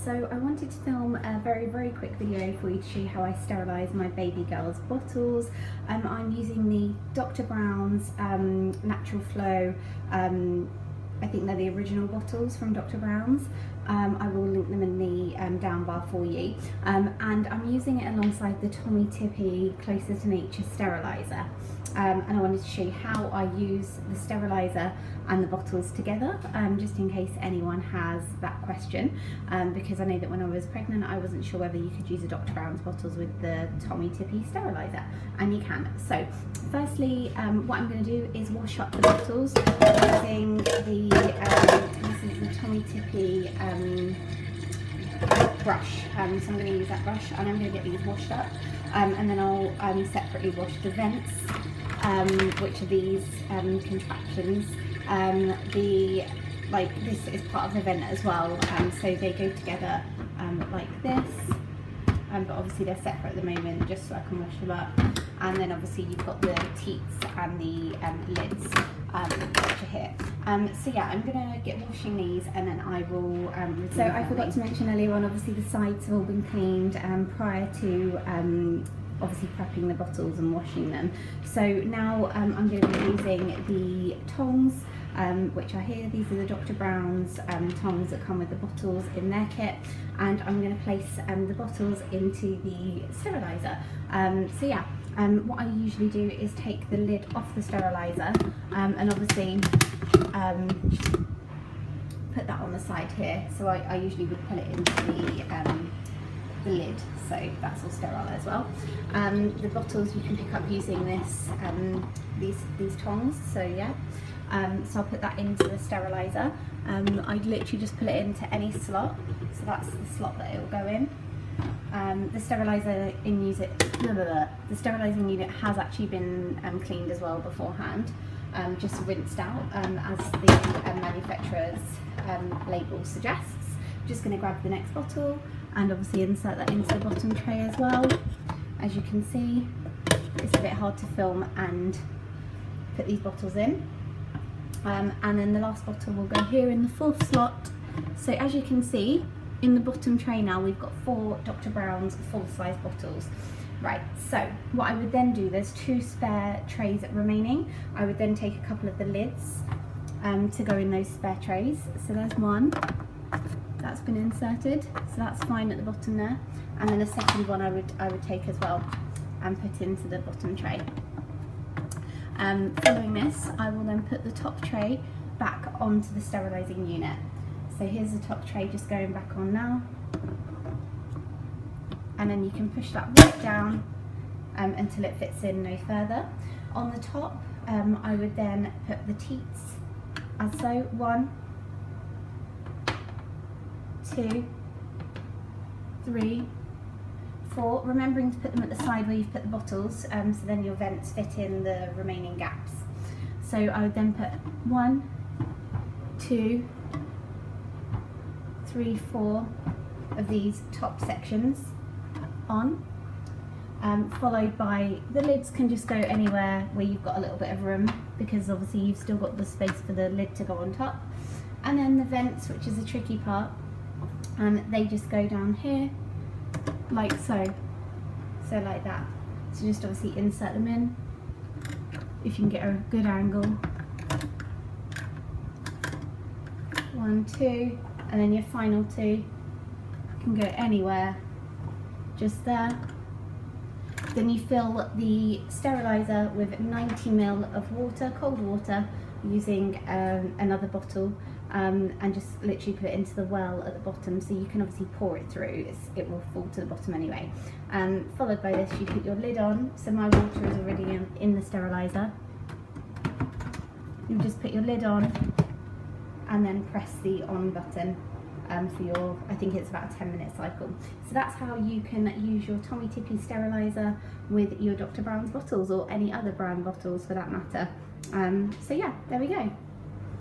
So I wanted to film a very quick video for you to show you how I sterilise my baby girl's bottles. I'm using the Dr. Brown's Natural Flow. I think they're the original bottles from Dr. Brown's. I will link them in the down bar for you. And I'm using it alongside the Tommee Tippee Closer to Nature sterilizer. And I wanted to show you how I use the sterilizer and the bottles together, just in case anyone has that question, because I know that when I was pregnant I wasn't sure whether you could use the Dr. Brown's bottles with the Tommee Tippee sterilizer, and you can. So firstly, what I'm going to do is wash up the bottles using the this is the Tommee Tippee brush. So I'm going to use that brush and I'm going to get these washed up, and then I'll separately wash the vents, which are these contraptions. This is part of the vent as well, so they go together like this, but obviously they're separate at the moment just so I can wash them up. And then obviously you've got the teats and the lids which are here. So yeah, I'm gonna get washing these and then I will so I forgot to mention earlier on, obviously the sides have all been cleaned prior to obviously prepping the bottles and washing them. So now I'm going to be using the tongs, which are here. These are the Dr. Brown's tongs that come with the bottles in their kit, and I'm going to place the bottles into the sterilizer. So yeah, what I usually do is take the lid off the sterilizer, and obviously put that on the side here. So I usually would put it into the lid, so that's all sterile as well. The bottles you can pick up using this these tongs, so yeah. So I'll put that into the sterilizer. I'd literally just put it into any slot, so that's the slot that it will go in. The sterilizer the sterilizing unit has actually been cleaned as well beforehand, just rinsed out as the manufacturer's label suggests. I'm just going to grab the next bottle and obviously insert that into the bottom tray as well. As you can see, it's a bit hard to film and put these bottles in. And then the last bottle will go here in the fourth slot. So as you can see, in the bottom tray now we've got 4 Dr. Brown's full-size bottles. Right, so what I would then do, there's 2 spare trays remaining. I would then take a couple of the lids to go in those spare trays. So there's one that's been inserted, so that's fine at the bottom there. And then a second one I would take as well and put into the bottom tray. Following this, I will then put the top tray back onto the sterilizing unit. So here's the top tray just going back on now, and then you can push that right down until it fits in no further. On the top, I would then put the teats as so, 1, 2, 3, 4, remembering to put them at the side where you've put the bottles, so then your vents fit in the remaining gaps. So I would then put 1, 2, 3, 4 of these top sections on, followed by the lids can just go anywhere where you've got a little bit of room, because obviously you've still got the space for the lid to go on top. And then the vents, which is the tricky part, they just go down here like so, like that. So just obviously insert them in if you can get a good angle. 1, 2, and then your final 2 can go anywhere, just there. Then you fill the sterilizer with 90 ml of water, cold water, using another bottle, and just literally put it into the well at the bottom, so you can obviously pour it through. It will fall to the bottom anyway. Followed by this, you put your lid on. So my water is already in the sterilizer. You just put your lid on and then press the on button for your, I think it's about a 10-minute cycle. So that's how you can use your Tommee Tippee sterilizer with your Dr. Brown's bottles, or any other brand bottles for that matter. So yeah, there we go.